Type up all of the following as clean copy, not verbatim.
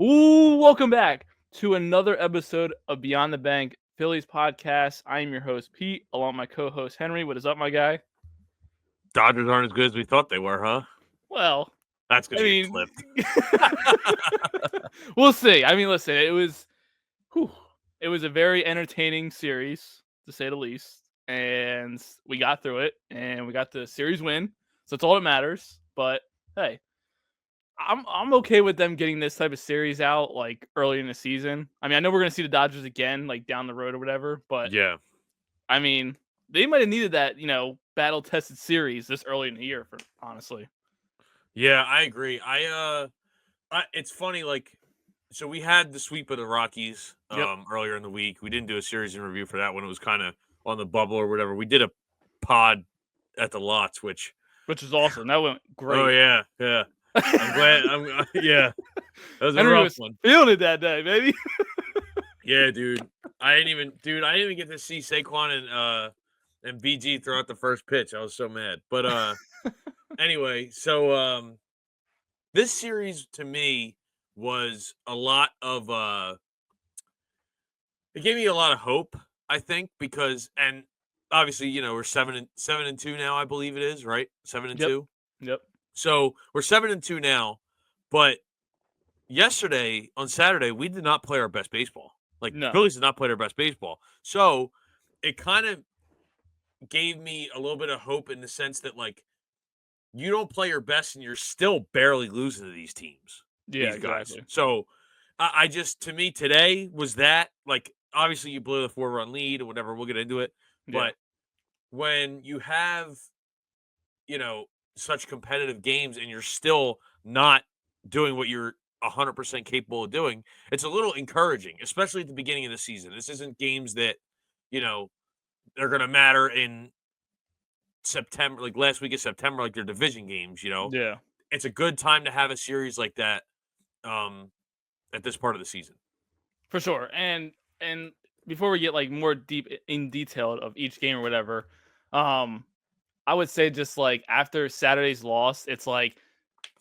Ooh, welcome back to another episode of Beyond the Bank Phillies podcast. I am your host, Pete, along with my co-host, Henry. What is up, my guy? Dodgers aren't as good as we thought they were, huh? Well, That's I gonna get mean, clipped. we'll see. I mean, listen, whew, it was a very entertaining series, to say the least, and we got through it, and we got the series win, so that's all that matters. But hey, I'm okay with them getting this type of series out like early in the season. I mean, I know we're gonna see the Dodgers again, like down the road or whatever, but Yeah. I mean, they might have needed that, battle tested series this early in the year for honestly. Yeah, I agree. It's funny, so we had the sweep of the Rockies Yep. earlier in the week. We didn't do a series in review for that one. It was kind of on the bubble or whatever. We did a pod at the lots, which Which is awesome. That went oh great. yeah, yeah. I'm glad. Yeah, that was a Henry rough was one. feeling it that day, baby. Yeah, dude. I didn't even get to see Saquon and BG throw out the first pitch. I was so mad. But anyway, so this series to me was a lot of it gave me a lot of hope, I think, because and obviously, we're 7-2 now, I believe it is, right? 7 and Yep. 2. Yep. So we're 7-2 now, but yesterday on Saturday, we did not play our best baseball. Like the No. Phillies did not play their best baseball. So it kind of gave me a little bit of hope in the sense that like you don't play your best and you're still barely losing to these teams, Yeah, these guys. exactly. So I just to me today was that like obviously you blew the 4-run lead or whatever. We'll get into it, Yeah. but when you have you know such competitive games and you're still not doing what you're 100% capable of doing, it's a little encouraging, especially at the beginning of the season. This isn't games that you know they're going to matter in September, like last week of September, like their division games. Yeah. It's a good time to have a series like that um, at this part of the season. For sure. And before we get like more deep in detail of each game or whatever, um I would say just like after Saturday's loss, it's like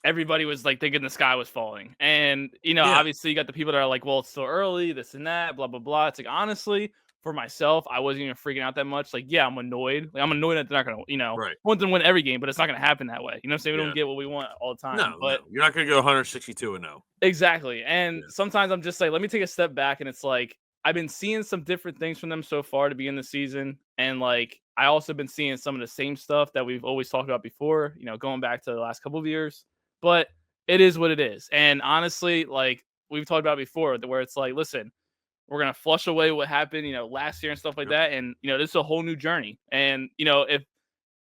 everybody was like thinking the sky was falling. And, Yeah, obviously you got the people that are like, well, it's still early, this and that, blah, blah, blah. It's like, honestly, for myself, I wasn't even freaking out that much. Like, yeah, I'm annoyed. Like, I'm annoyed that they're not going to, right. want them to win every game, but it's not going to happen that way. You know what I'm saying? We don't Yeah, get what we want all the time. no, But you're not going to go 162 and no. exactly. And Yeah, sometimes I'm just like, let me take a step back. And it's like, I've been seeing some different things from them so far to begin the season. And like, I also been seeing some of the same stuff that we've always talked about before, going back to the last couple of years. But it is what it is. And honestly, like we've talked about before, where it's like, listen, we're gonna flush away what happened, last year and stuff like yep, that. And this is a whole new journey. And if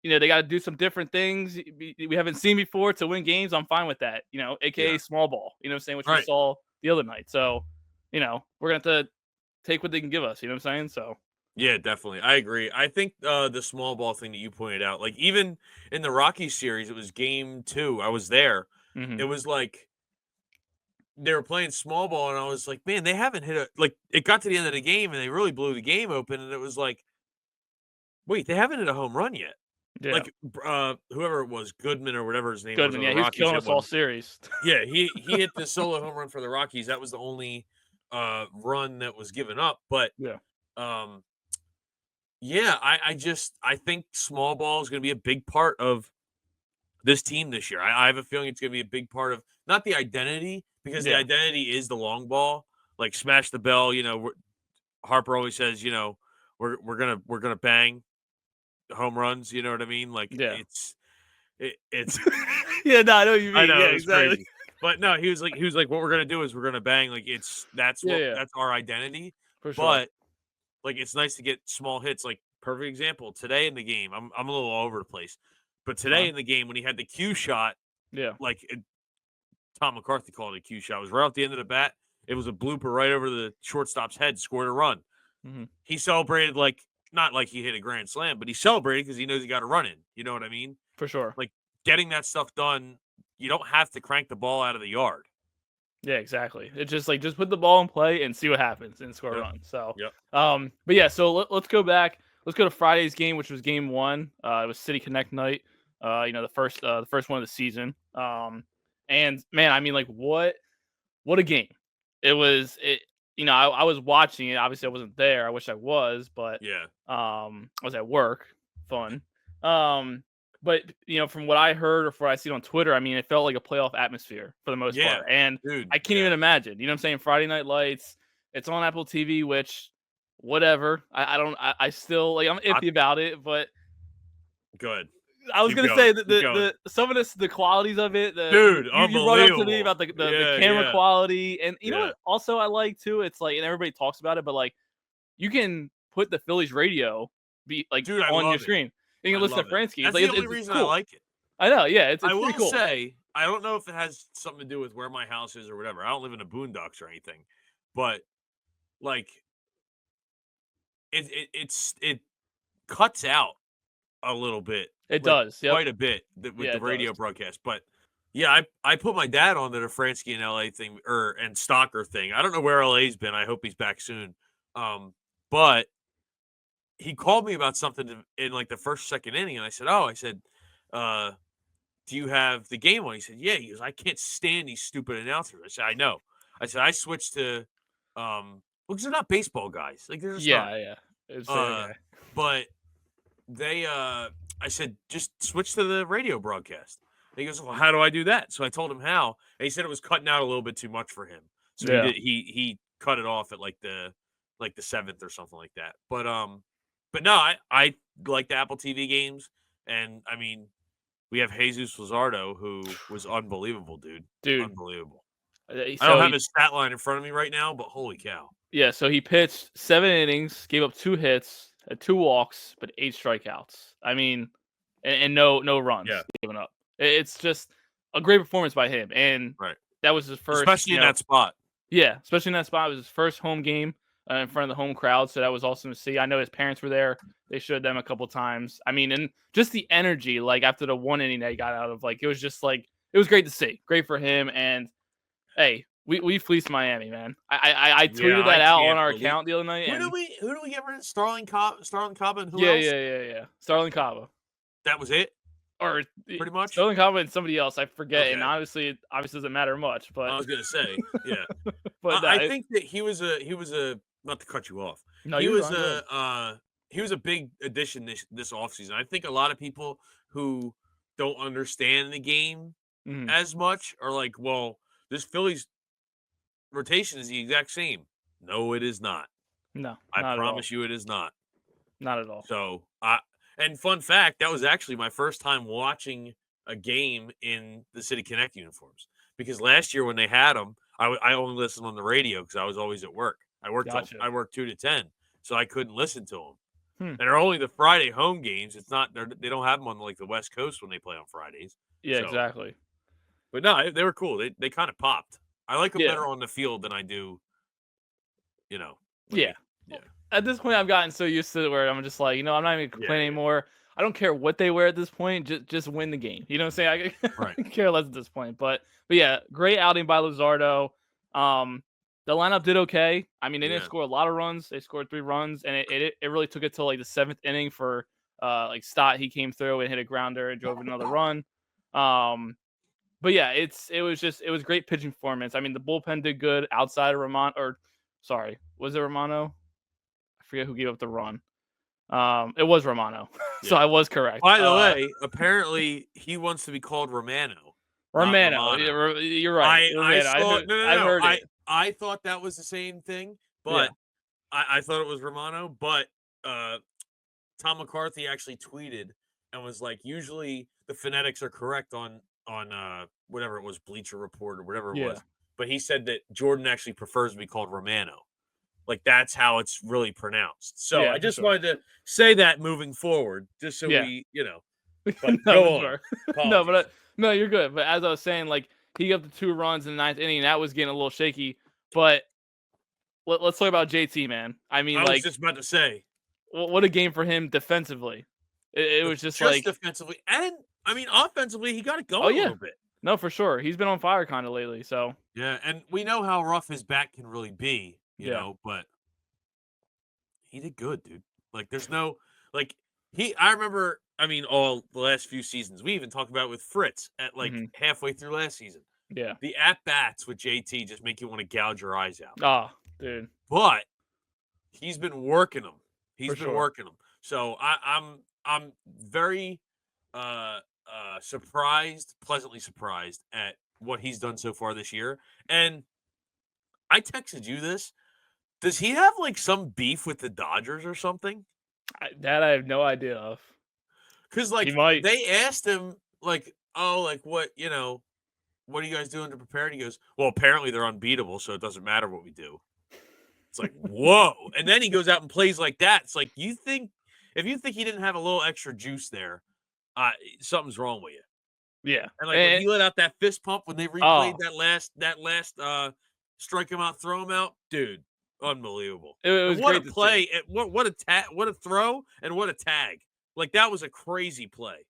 they got to do some different things we haven't seen before to win games. I'm fine with that, aka yeah, small ball, what I'm saying, which we right. saw the other night. So, we're going to have to take what they can give us, you know what I'm saying? So, Yeah, definitely. I agree. I think the small ball thing that you pointed out, like even in the Rockies series, it was game 2. I was there. hmm It was like they were playing small ball, and I was like, man, they haven't hit a like. It got to the end of the game, and they really blew the game open, and it was like, wait, they haven't hit a home run yet. yeah, Like whoever it was, Goodman or whatever his name was Goodman. on Yeah, the he was Rockies killing hit us all one. series. Yeah, he hit the solo home run for the Rockies. That was the only run that was given up. But yeah, um yeah, I think small ball is going to be a big part of this team this year. I have a feeling it's going to be a big part of not the identity because the yeah, identity is the long ball, like smash the bell. Harper always says, we're gonna bang home runs. You know what I mean? Like yeah, it's yeah. No, I know what you I mean. know Yeah, it was exactly. crazy, but no, he was like, what we're gonna do is we're gonna bang. Like Yeah, yeah, that's our identity. for sure. But like it's nice to get small hits. Like perfect example today in the game. I'm a little all over the place, but It's today fine. in the game when he had the cue shot, Yeah, like Tom McCarthy called it a cue shot. It was right off the end of the bat. It was a blooper right over the shortstop's head. Scored a run. hmm He celebrated like not like he hit a grand slam, but he celebrated because he knows he got a run in. You know what I mean? for sure. Like getting that stuff done. You don't have to crank the ball out of the yard. Yeah, exactly. It's just like just put the ball in play and see what happens and score a Yep. run. So, Yep. but yeah, so let's go back. Let's go to Friday's game, which was game one. It was City Connect night. The first one of the season. And man, I mean, like what a game. it was it. I was watching it. Obviously, I wasn't there. I wish I was, but Yeah. I was at work. Fun. Um, but from what I heard or from what I seen on Twitter, I mean, it felt like a playoff atmosphere for the most Yeah. part, and Dude, I can't yeah. even imagine. You know what I'm saying? Friday Night Lights. It's on Apple TV, which whatever. I don't. I still like. I'm I iffy about it, but Good. I was Keep gonna going. say that Keep going. some of the qualities of it, Dude, you brought up to me unbelievable. about the Yeah, camera yeah. quality, and you know Yeah. what? Also, I like too. It's like, and everybody talks about it, but like you can put the Phillies radio be like Dude, I on your love it. screen, and you I can listen love to it. Fransky. It's That's like the only it's reason I cool. like it. I know, yeah, it's I pretty will cool. say, I don't know if it has something to do with where my house is or whatever. I don't live in the boondocks or anything, but like it cuts out a little bit, It like does. Yep. quite a bit with Yeah, the it does. radio broadcast. But yeah, I put my dad on to the Fransky and LA thing and Stalker thing. I don't know where LA's been. I hope he's back soon. But he called me about something in like the first second inning, and I said, "Oh," I said, uh, "Do you have the game on?" He said, "Yeah." He goes, "I can't stand these stupid announcers." I said, "I know." I said, "I switched to because they're not baseball guys. Like they're just not." Yeah, yeah. It's Uh, okay. but they I said, "Just switch to the radio broadcast." And he goes, "Well, how do I do that?" So I told him how. And he said it was cutting out a little bit too much for him. So Yeah. he cut it off at like the seventh or something like that. But no, I like the Apple TV games, and I mean, we have Jesus Luzardo, who was unbelievable, dude. Dude. Unbelievable. I don't So have his stat line in front of me right now, but holy cow. yeah, so he pitched 7 innings, gave up 2 hits, had 2 walks, but 8 strikeouts. I mean, and no Yeah, runs given up. It's just a great performance by him, and right. that was his first, Especially in that spot. yeah, especially in that spot. It was his first home game in front of the home crowd, so that was awesome to see. I know his parents were there. They showed them a couple times. I mean, and just the energy, like after the 1 inning that he got out of, like it was just like it was great to see. Great for him, and hey, we fleeced Miami, man. I Yeah, tweeted I that out on can't our believe account the other night, and who do we get rid of? Starling Cobb, and who yeah, else? yeah, yeah, yeah. Starling Cava That was it, or pretty much? Sterling Cava and somebody else. I forget, and Okay. honestly, it obviously doesn't matter much, I but was gonna say, yeah. but I think that he was a not to cut you off. no, He you're was fine. Go ahead. a big addition this offseason. I think a lot of people who don't understand the game Mhm. as much are like, well, this Phillies rotation is the exact same. No, it is not. No, I not at all. promise you it is not. Not at all. So, and fun fact, that was actually my first time watching a game in the City Connect uniforms because last year when they had them, I only listened on the radio because I was always at work. Gotcha. I worked 2 to 10, so I couldn't listen to them. Hmm. And they're only the Friday home games. It's not they don't have them on like the West Coast when they play on Fridays. Yeah, So, exactly. but no, they were cool. They kind of popped. I like them Yeah, better on the field than I do, when yeah. they yeah At this point, I've gotten so used to it where I'm just like, I'm not even yeah complaining yeah anymore. I don't care what they wear at this point. Just win the game. You know what I'm saying? right I care less at this point. But yeah, great outing by Luzardo. The lineup did okay. I mean, they didn't yeah score a lot of runs. They scored 3 runs, and it really took it till like the 7th inning for like Stott. He came through and hit a grounder and drove another run. Um, but yeah, it was great pitching performance. I mean, the bullpen did good outside of Romano, or sorry, was it Romano? I forget who gave up the run. It was Romano, so yeah. I was correct. By the way, apparently he wants to be called Romano, not Romano, Romano. you're right. I Romano, saw I've no. heard it. I thought that was the same thing, Yeah, but I thought it was Romano. But uh, Tom McCarthy actually tweeted and was like, usually the phonetics are correct on whatever it was, Bleacher Report or whatever it yeah, was. But he said that Jordan actually prefers to be called Romano. Like that's how it's really pronounced. So yeah, I for just sure. wanted to say that moving forward, just so Yeah, we. But no, for go on. sure. No, Apologies. no, you're good. But as I was saying, like he got the 2 runs in the 9th inning. That was getting a little shaky. But let's talk about JT, man. I mean, I was like, just about to say, what a game for him defensively. It was just just like, defensively, and I mean offensively, he got it oh going a yeah, little bit. no, for sure. He's been on fire kind of lately. So Yeah, and we know how rough his back can really be, yeah, but he did good, dude. Like, there's no like I remember. I mean, all the last few seasons, we even talked about it with Fritz at like hmm halfway through last season. Yeah. The at-bats with JT just make you want to gouge your eyes out. Oh, dude. But he's been working them. For He's been sure. working them. So I'm very surprised, pleasantly surprised at what he's done so far this year. And I texted you this. Does he have like some beef with the Dodgers or something? That I have no idea of. Because He like might. they asked him like, oh, like what are you guys doing to prepare? And he goes, well, apparently they're unbeatable, so it doesn't matter what we do. It's like, whoa. And then he goes out and plays like that. It's like, if you think he didn't have a little extra juice there, something's wrong with you. Yeah. And like when he let out that fist pump when they replayed Oh, that last strike him out, throw him out, dude, unbelievable. it And was what a great to see. play, what a throw, and what a tag. Like that was a crazy play.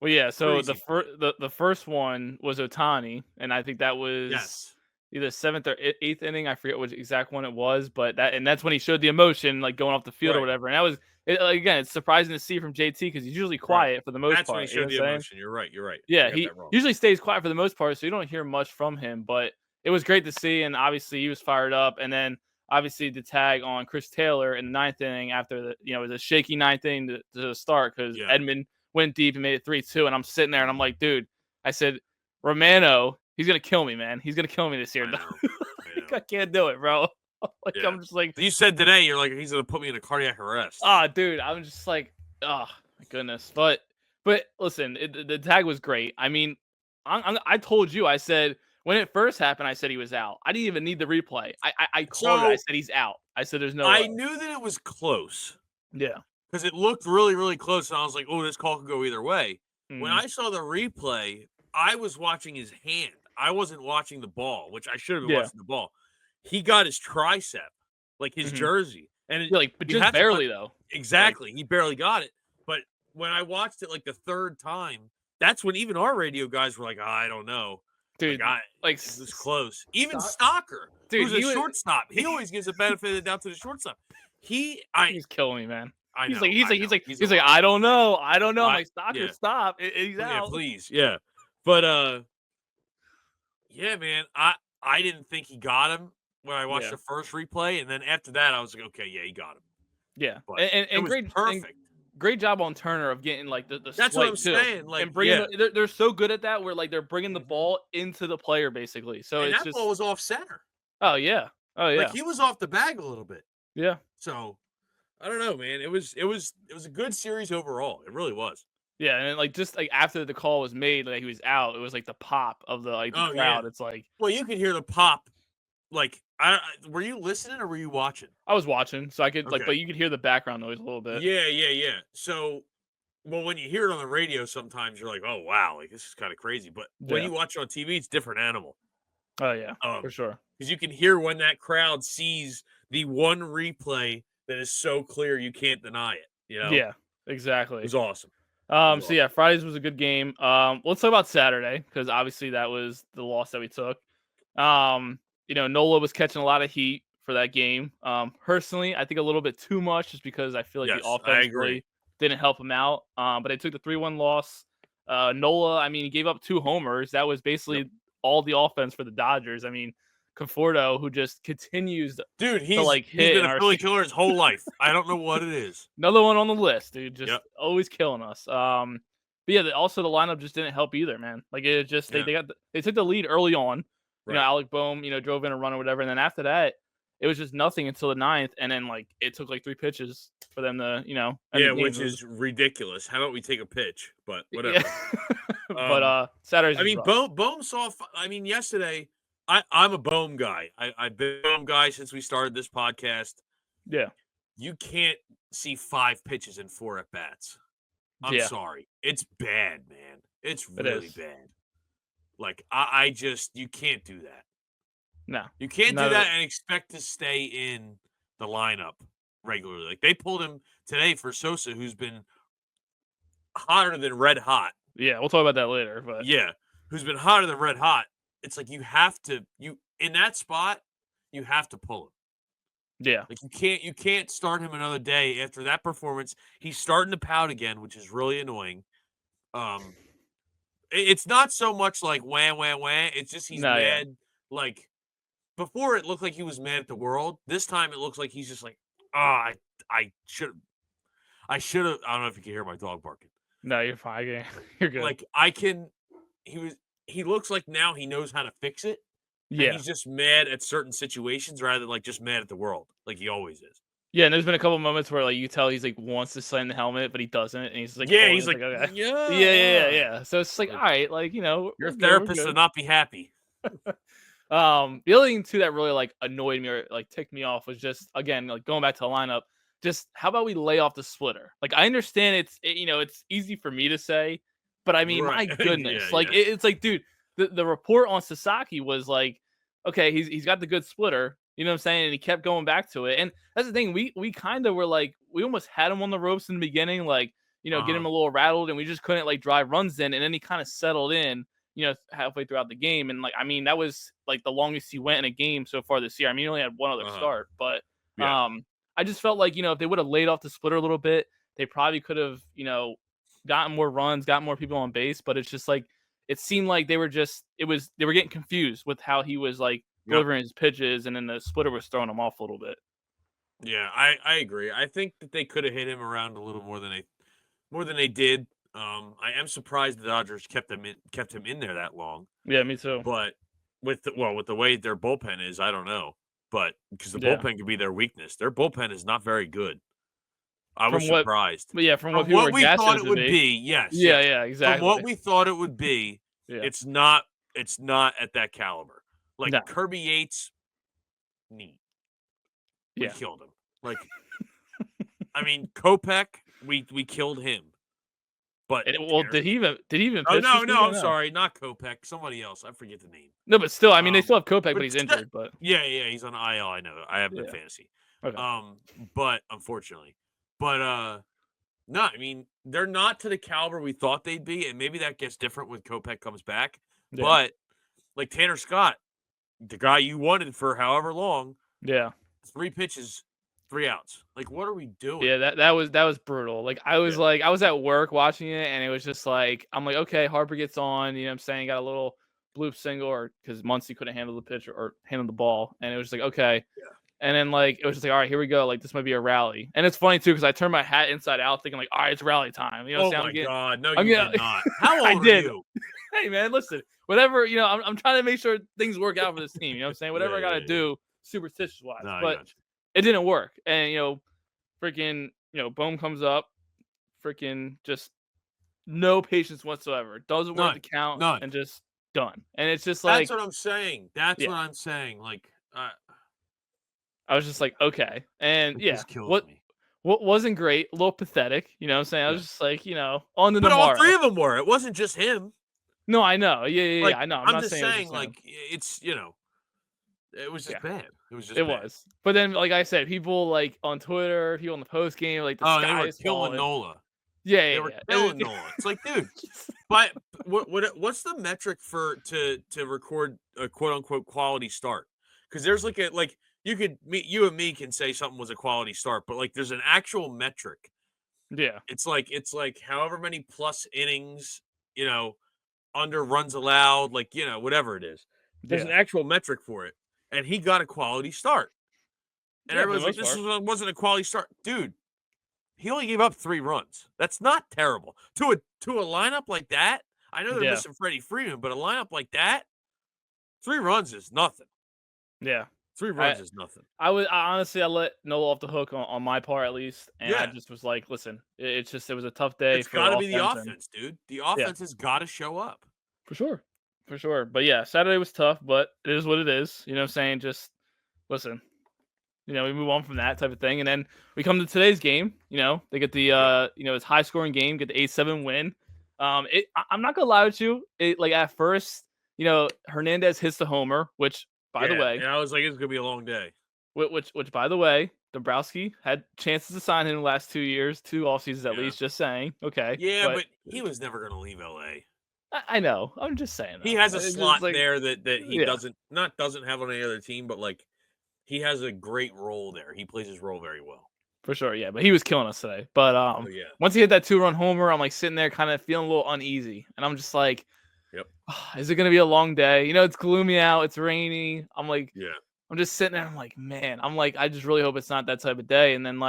Well, yeah. So Crazy play. the first one was Otani, and I think that was Yes. either seventh or eighth inning. I forget which exact one it was, but that's when he showed the emotion, like going off the field or Right. whatever. And that was again, it's surprising to see from JT because he's usually Right. quiet for the most That's when he part. You know showed what the I'm saying? emotion. You're right. You're right. I Yeah, got he that wrong. usually stays quiet for the most part, so you don't hear much from him. But it was great to see, and obviously he was fired up. And then obviously the tag on Chris Taylor in the ninth inning after it was a shaky ninth inning to start because Yeah. Edmund went deep and made it 3-2. And I'm sitting there and I'm like, dude, I said, Romano, he's gonna kill me, man. He's gonna kill me this year. I know. I can't do it, bro. Like Yeah. I'm just like, You said today, you're like, he's gonna put me in a cardiac arrest. dude, I'm just like, oh my goodness. But listen, the tag was great. I mean, I told you, I said when it first happened, I said he was out. I didn't even need the replay. I called it. I So said he's out. I said there's no way. I knew that it was close Yeah. because it looked really, really close, and I was like, oh, this call could go either way. When Mm, I saw the replay, I was watching his hand. I wasn't watching the ball, which I should have been yeah. watching the ball. He got his tricep, like his Hmm. jersey, and Yeah. Like, but you just have to barely though. Like, exactly. He barely got it, but when I watched it like the third time, that's when even our radio guys were like, I don't know. Like, dude, like, is this close? Even Stock- Stalker, dude, who's a he was shortstop, he always gives the benefit of the doubt to the shortstop. he was killing me, man. I He's know, like, he's I like, know. he's like, He's a he's like, monster. I don't know. I'm I like, Stalker, yeah, stop. He's yeah, out. please, yeah. But yeah, man, I didn't think he got him when I watched Yeah. the first replay, and then after that, I was like, okay, yeah, he got him. Yeah. But And, it and was great. And perfect. great job on Turner of getting like the That's what swipe I'm too, saying. Like, and bringing yeah, they're so good at that where like they're bringing the mhm. ball into the player basically. So And it's that ball just was off center. oh yeah, oh Like yeah, he was off the bag a little bit. yeah, So I don't know, man. It was a good series overall. It really was. yeah. And then, like just like after the call was made, like he was out, it was like the pop of the Oh yeah. crowd. It's like Well, you could hear the pop. Like, were you listening or were you watching? I was watching, so I could like, Okay. but you could hear the background noise a little bit. Yeah, yeah, yeah. So, well, when you hear it on the radio, sometimes you're like, oh wow, like this is kind of crazy. But when Yeah. you watch it on TV, it's a different animal. Oh yeah, for sure. Because you can hear when that crowd sees the one replay that is so clear you can't deny it. Yeah, It exactly. was awesome. It was So awesome. yeah, Fridays was a good game. Let's talk about Saturday because obviously that was the loss that we took. Nola was catching a lot of heat for that game. Personally, I think a little bit too much just because I feel like the Yes, I offense agree. really didn't help him out. But they took the 3-1 loss. Nola, I mean, he gave up 2 homers. That was Yep. basically all the offense for the Dodgers. I mean, Conforto, who just continues Dude, to like he's hit been in a our Philly killer his whole life. I don't know what it is. another one on the list, dude. Just Yep. always killing us. But yeah, also the lineup just didn't help either, man. Like it just Yeah. they took the lead early on. Right. Alec Boehm, drove in a run or whatever, and then after that, it was just nothing until the ninth, and then like it took like 3 pitches for them to end the Yeah, game. which is ridiculous. How about we take a pitch? But whatever. Yeah. But Saturdays I was mean, rough. Bohm saw. I mean, yesterday, I'm a Bohm guy. I've been a Bohm guy since we started this podcast. Yeah, You can't see 5 pitches and 4 at bats. I'm yeah, sorry. It's bad, man. It's it really is. bad. Like I just you can't do that. No, You can't do not that and expect to stay in the lineup regularly. Like they pulled him today for Sosa, who's been hotter than red hot. yeah. We'll talk about that later, but Yeah, who's been hotter than red hot. It's like you in that spot, you have to pull him. yeah, Like you can't start him another day after that performance. He's starting to pout again, which is really annoying. Um It's not so much like wah wah wah. It's just he's No, yeah. mad. Like before, it looked like he was mad at the world. This time, it looks like he's just like, ah, I should I should have. I don't know if you can hear my dog barking. No, you're fine. Yeah, you're good. Like I can. He was. He looks like now he knows how to fix it, and Yeah. he's just mad at certain situations rather than like just mad at the world, like he always is. Yeah, and there's been a couple moments where like you tell he's like wants to slam the helmet, but he doesn't, and he's like Yeah, holding. he's It's like like, okay. Yeah, yeah, yeah, yeah. yeah. So it's like all right, like Your we're good, we're therapist would good. not be happy. The other thing too that really like annoyed me or like ticked me off was just again like going back to the lineup. Just how about we lay off the splitter? Like I understand it's easy for me to say, but I mean Right. my Yeah, goodness, like yeah. it's like dude, the report on Sasaki was like, okay, he's got the good splitter, you know what I'm saying, and he kept going back to it, and that's the thing we kind of were like we almost had him on the ropes in the beginning, like get Uh-huh. him a little rattled, and we just couldn't like drive runs in, and then he kind of settled in halfway throughout the game. And like, I mean, that was like the longest he went in a game so far this year. I mean, he only had one other Uh-huh. start, but Yeah. I just felt like, if they would have laid off the splitter a little bit, they probably could have, gotten more runs, got more people on base. But it's just like, it seemed like they were getting confused with how he was like Yep. delivering his pitches, and then the splitter was throwing him off a little bit. Yeah, I agree. I think that they could have hit him around a little more than they did. I am surprised the Dodgers kept him in there that long. Yeah, me too. But with the way their bullpen is, I don't know. But because the Yeah. bullpen could be their weakness. Their bullpen is not very good. I was From what, surprised. but yeah, from what From people what were we gassing thought it it to would be. be, yes, Yeah, yes. yeah, From what exactly. we thought it would be, Yeah. it's not at that caliber. Like No. Kirby Yates, neat. We Yeah. killed him. Like, I mean, Kopech, we killed him. But Well, Tanner, did he even oh pitch this week? no, Or I'm no? sorry, not Kopech, somebody else. I forget the name. No, but still, I mean, they Um, still have Kopech, but but he's st- injured. But yeah, yeah, he's on IL. I know. I have him in yeah, fantasy. okay, But unfortunately, but no, I mean they're not to the caliber we thought they'd be, and maybe that gets different when Kopech comes back. yeah, But like Tanner Scott, the guy you wanted for however long, yeah, 3 pitches, 3 outs. Like, what are we doing? yeah. That was brutal. Like Yeah, I was at work watching it, and it was just like I'm like, okay, Harper gets on. You know, what I'm saying, got a little bloop single, or because Muncy couldn't handle the pitch or handle the ball, and it was just like okay. yeah. And then like it was just like, all right, here we go. Like this might be a rally. And it's funny too because I turned my hat inside out, thinking like, all right, it's rally time. You know what I'm Oh saying? my God, no, I'm you did getting, not. How I old are did. you? Hey man, listen, whatever, I'm trying to make sure things work out for this team. You know what I'm saying? Whatever Yeah, I gotta yeah, yeah. do, superstitious wise. No, I But got you. it didn't work. And freaking, Bohm comes up, freaking just no patience whatsoever. Doesn't work the None, count none. and just done. And it's just That's like, what I'm saying. That's yeah. what I'm saying. Like, I was just like, okay. And it yeah, just kills what me. what wasn't great, a little pathetic, you know what I'm saying? I was Yeah. just like, on to But all tomorrow. three of them were. It wasn't just him. No, I know. Yeah, yeah, yeah. Like, I know. I'm I'm not just saying it was saying, just him. like, it's, it was Yeah. just bad. It was It just bad. was. But then, like I said, people like on Twitter, people on the post game, like the Oh, they sky were is killing falling. Nola. Yeah, They yeah, were yeah. killing Nola. It's like, dude, but what's the metric for to record a quote unquote quality start? Because there's like you and me can say something was a quality start, but like there's an actual metric. Yeah, It's like however many plus innings, you know, under runs allowed, like whatever it is. There's an yeah, actual metric for it, and he got a quality start. And yeah. For the everyone's like, most "This part. wasn't a quality start, dude." He only gave up 3 runs. That's not terrible to a lineup like that. I know they're Yeah, missing Freddie Freeman, but a lineup like that, 3 runs is nothing. yeah. Three I runs is nothing. I let Noah off the hook on my part at least, and I Yeah, just was like, listen, it was a tough day it's for the got to be the offense, and offense, dude. The yeah, offense has got to show up. for sure, for sure. But yeah, Saturday was tough, but it is what it is. You know what I'm saying? Just listen. We move on from that type of thing, and then we come to today's game. They get the Yeah, it's high scoring game, get the 8-7 win. I'm not gonna lie with you. It like at first, Hernandez hits the homer, which by the yeah. way, And I was like, it's gonna be a long day. which by the way, Dombrowski had chances to sign him the last 2 years, 2 off seasons at Yeah, least. Just saying, okay, yeah, but but he was never gonna leave LA. I know. I'm just saying He though. has a It's just slot like there that he yeah, doesn't have on any other team, but like he has a great role there. He plays his role very well. for sure, yeah. But he was killing us today. But Oh yeah, once he hit that 2-run homer, I'm like sitting there, kind of feeling a little uneasy, and I'm just like. Yep. Is it gonna be a long day? It's gloomy out. It's rainy. Yeah. I'm just sitting there. I'm like, man. I just really hope it's not that type of day. And then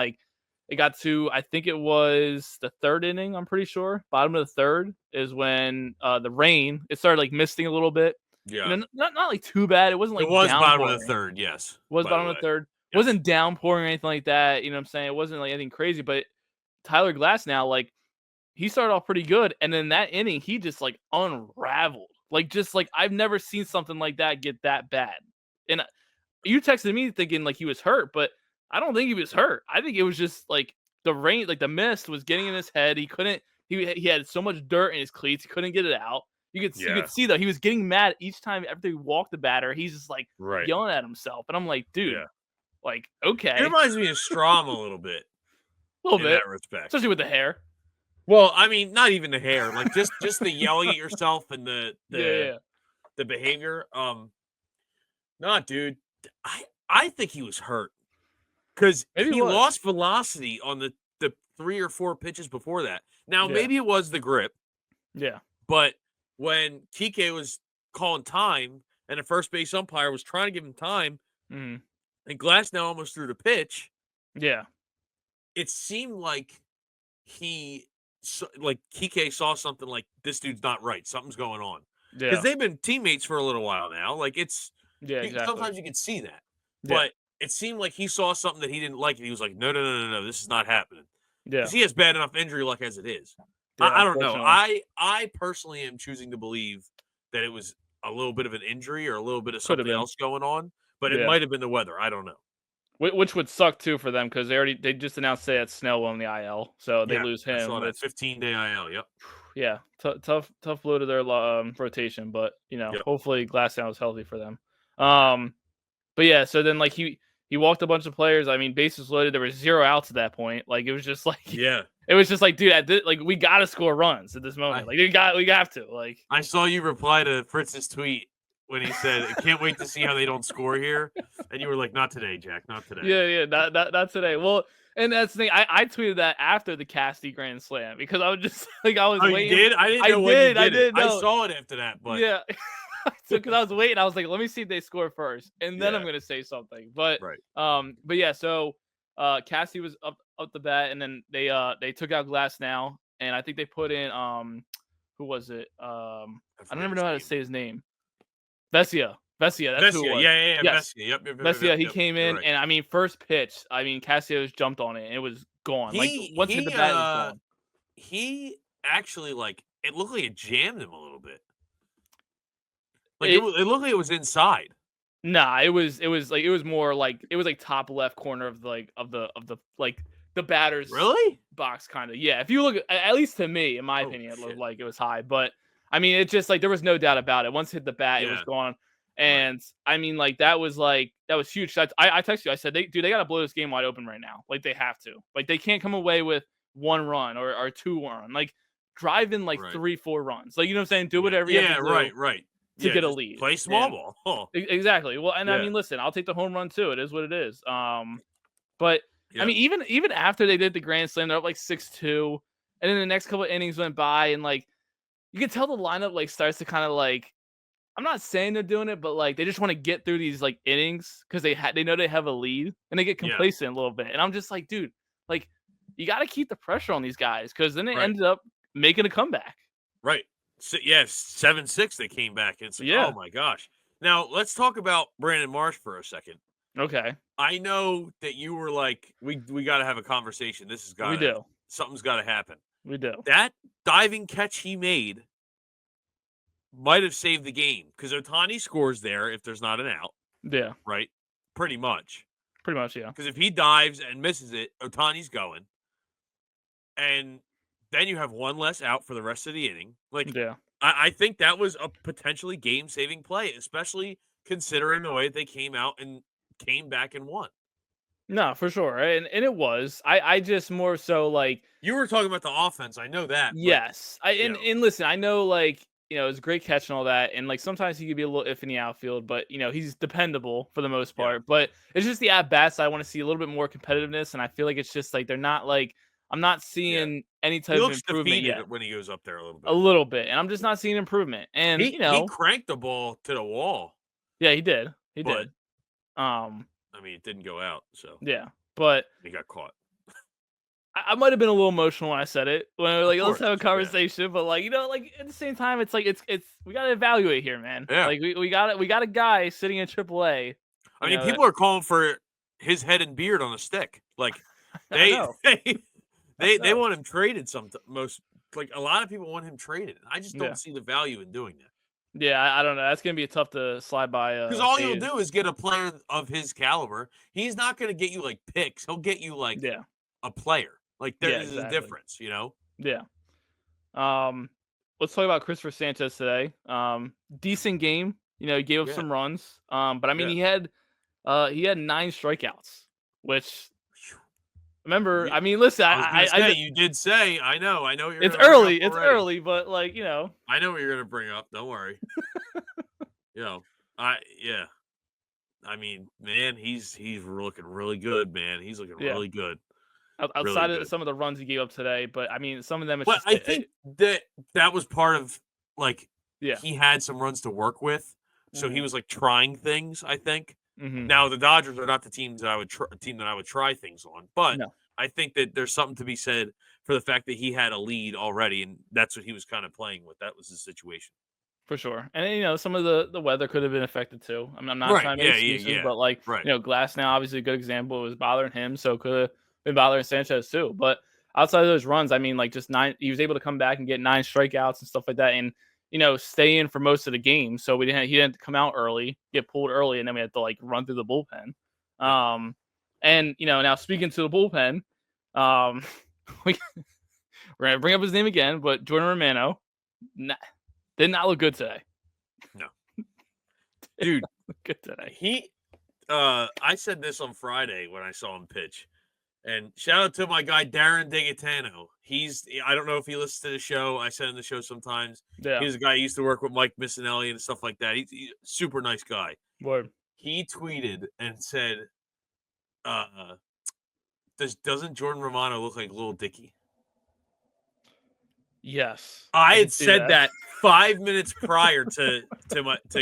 it got to, I think it was the third inning. I'm pretty sure bottom of the third is when the rain it started misting a little bit. Yeah. Not like too bad. It wasn't It like was bottom of the downpouring. third, yes, Was by the bottom of way. the third. Yes. Wasn't downpouring or anything like that. You know what I'm saying? It wasn't like anything crazy. But Tyler Glass now, he started off pretty good, and then that inning, he just unraveled. Just I've never seen something like that get that bad. And you texted me thinking he was hurt, but I don't think he was hurt. I think it was just the rain, the mist was getting in his head. He couldn't. He had so much dirt in his cleats, he couldn't get it out. You Yeah. could see though he was getting mad each time after he walked the batter. He's just Right. yelling at himself, and I'm like, dude, Yeah. okay, It reminds me of Strom a little bit a little in bit, that respect. especially with the hair. Well, I mean, not even the hair, just the yelling at yourself and Yeah. the behavior. Nah, dude, I think he was hurt because Maybe it he was. lost velocity on the 3 or 4 pitches before that. Now, Yeah. maybe it was the grip, Yeah. but when Kike was calling time and the first base umpire was trying to give him time, Mhm. and Glass now almost threw the pitch, Yeah. it seemed like Kike saw something like, this dude's not right. Something's going on. Because Yeah. they've been teammates for a little while now. Yeah. Exactly. Sometimes you can see that. Yeah. But it seemed like he saw something that he didn't like, and he was like, no, no, no, no, no, this is not happening. Yeah. Because he has bad enough injury luck as it is. Yeah, I don't know. unfortunately. I personally am choosing to believe that it was a little bit of an injury or a little bit of Could have something been. else going on, but it Yeah. might have been the weather. I don't know. Which would suck too for them because they just announced today that Snell on the IL, so they Yeah, lose I saw him. that Which 15-day IL. Yep. yeah, tough blow to their rotation, but Yep. hopefully Glasnow is healthy for them. But yeah, so then he walked a bunch of players. I mean, bases loaded. There were 0 outs at that point. It was just Yeah. it was just dude, at this, we gotta score runs at this moment. We have to. I saw you reply to Fritz's tweet when he said, "I can't wait to see how they don't score here," and you were like, "Not today, Jack. Not today." Yeah, not today. Well, and that's the thing. I tweeted that after the Casty Grand Slam because I was just I was Oh, waiting. you did? I didn't know when you did it. I know. saw it after that, but Yeah. So because I was waiting, I was like, let me see if they score first, and then I'm Yeah. gonna say something. But right. but yeah, so Cassie was up the bat, and then they took out Glass now, and I think they put in who was it? I don't forget even his know how to name. say his name. Vesia, that's who it Vesia. was. Yeah. Yes. Vesia. Yep. Vesia, he Yep. came You're in, right. and I mean, first pitch, I mean, Cassius jumped on it, and it was gone. Once it hit the bat, it was gone. He actually it looked like it jammed him a little bit. It It looked like it was inside. Nah, it was more it was top left corner of the batter's Really? box kind of. Yeah, if you look at least to me, in my Oh, opinion, it looked shit. like it was high, but I mean, it just there was no doubt about it. Once it hit the bat, it was Yeah. gone. And I mean, that was huge. I texted you. I said, they got to blow this game wide open right now. They have to. They can't come away with 1 run or 2 run. Drive in Right. 3, 4 runs. You know what I'm saying? Do whatever you have to do. Right. To get a just lead. Play small ball. Oh. Exactly. Well, and I Yeah. mean, listen, I'll take the home run too. It is what it is. But Yeah. I mean, even after they did the grand slam, they're up 6-2, and then the next couple of innings went by, and you could tell the lineup starts to kind of I'm not saying they're doing it, but they just want to get through these innings because they know they have a lead, and they get complacent a little bit. And I'm just dude, you got to keep the pressure on these guys because then they Right. ended up making a comeback. Right. So, yeah, 7-6 they came back. It's Yeah. oh my gosh. Now let's talk about Brandon Marsh for a second. Okay. I know that you were like, we got to have a conversation. This has got We do. Something's got to happen. We do. That diving catch he made might have saved the game because Ohtani scores there if there's not an out. Yeah. Right. Pretty much. Pretty much. Yeah. Because if he dives and misses it, Ohtani's going. And then you have one less out for the rest of the inning. Yeah. I think that was a potentially game-saving play, especially considering the way they came out and came back and won. No, for sure, and it was. I just more so you were talking about the offense. I know that. Yes, but, and listen, I know it's a great catch and all that, and sometimes he could be a little iffy in the outfield, but he's dependable for the most part. Yeah. But it's just the at bats I want to see a little bit more competitiveness, and I feel like it's just they're not I'm not Yeah. seeing any He type of looks improvement yet. defeated when he goes up there a little A bit. little bit, and I'm just not seeing improvement. And He cranked the ball to the wall, yeah, he did. He but did. Um, I mean, it didn't go out, so yeah, but he got caught. I might have been a little emotional when I said it. When I was Of like, let's course, have a yeah, conversation, but like, like at the same time, it's like it's we gotta evaluate here, man. yeah. Like we got a guy sitting in AAA. I You mean, know that people are calling for his head and beard on a stick. Like I they know. they I they know. want him traded. Most like a lot of people want him traded. I just Yeah. don't see the value in doing that Yeah, I don't know. That's gonna be tough to slide by because all you'll Phase. do is get a player of his caliber. He's not going to get you like picks. He'll get you like Yeah. a player. Like there Yeah, is a exactly. difference, you know. Yeah. Um, let's talk about Christopher Sanchez today. Decent game. He gave up Yeah, some runs. But I mean, yeah. he had 9 strikeouts, which remember, You, I mean, listen, I was gonna I say you did say I know what you're it's gonna bring up early, it's already. early, but like I know what you're gonna bring up. Don't worry. You know, I yeah. I mean, man, he's looking really good, man. He's looking yeah. really good, really Outside of good. some of the runs he gave up today, but I mean, some of them it's But just I think that was part of like yeah. he had some runs to work with, so he Mhm. was like trying things. I think. Mhm. Now the Dodgers are not the team that I would try things on, but No, I think that there's something to be said for the fact that he had a lead already, and that's what he was kind of playing with. That was the situation. for sure. And some of the weather could have been affected too. I'm not Right. trying to make Yeah. Yeah. excuses, Yeah. but like, Right. Glass now obviously a good example. It was bothering him, so it could have been bothering Sanchez too. But outside of those runs, I mean, like just he was able to come back and get 9 strikeouts and stuff like that, and stay in for most of the game. So he didn't come out early, get pulled early, and then we had to like run through the bullpen. Yeah. And now speaking to the bullpen, um, we, we're gonna bring up his name again, but Jordan Romano did not look good today. No, dude. Good today. I said this on Friday when I saw him pitch. And shout out to my guy Darren Degatano. I don't know if he listens to the show. I send him the show sometimes. Yeah. He's a guy who used to work with Mike Missinelli and stuff like that. He's a super nice guy. Word. He tweeted and said, doesn't Jordan Romano look like Lil Dicky? Yes. I I can had see said that. that 5 minutes prior to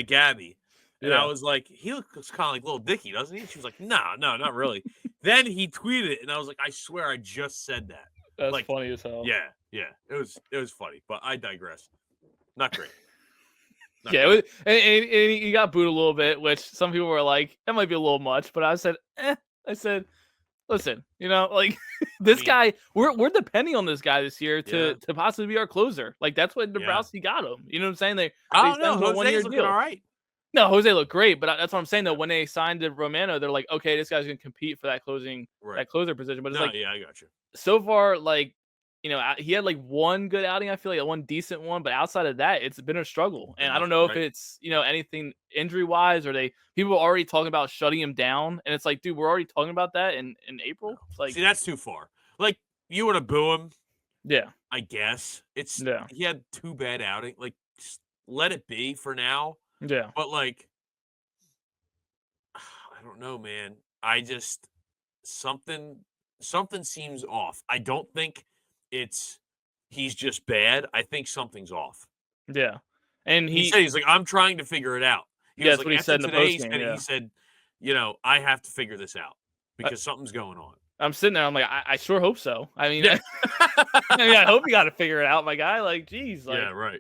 Gabby. And I Yeah. was like, he looks kind of like Lil Dicky, doesn't he? She was like, no, not really. Then he tweeted it, and I was like, I swear I just said that. That's Like, funny as hell. yeah. It was funny, but I digress. Not great. Not Yeah. great. And he got booed a little bit, which some people were like, that might be a little much. But I said, I said, listen, like this mean, guy, we're depending on this guy this year Yeah. to possibly be our closer. Like that's what Yeah. Dombrowski got him. You know what I'm saying? They I don't signed know. him to a Jose's 1-year looking deal. all right. No, Jose looked great, but that's what I'm saying though. When they signed to Romano, they're like, okay, this guy's gonna compete for that Right. closer position. But it's No, like yeah, I got you. so far, like he had like one good outing. I feel like one decent one, but outside of that, it's been a struggle. And And I don't nothing, know if right? it's anything injury wise or people are already talking about shutting him down. And it's like, dude, we're already talking about that in April. It's like, See, that's too far. Like, you want to boo him, yeah, I guess. yeah, He had 2 bad outings. Like, just let it be for now. yeah, But like, I don't know, man. I just something something seems off. I don't think he's just bad. I think something's off. yeah. And He said he's like, I'm trying to figure it out. He yeah, was that's like, what he after said in the today, post game. he Yeah, said, I have to figure this out because something's going on. I'm sitting there. I'm like, I sure hope so. I mean, Yeah. I hope you got to figure it out, my guy. Like, geez, like Yeah, right.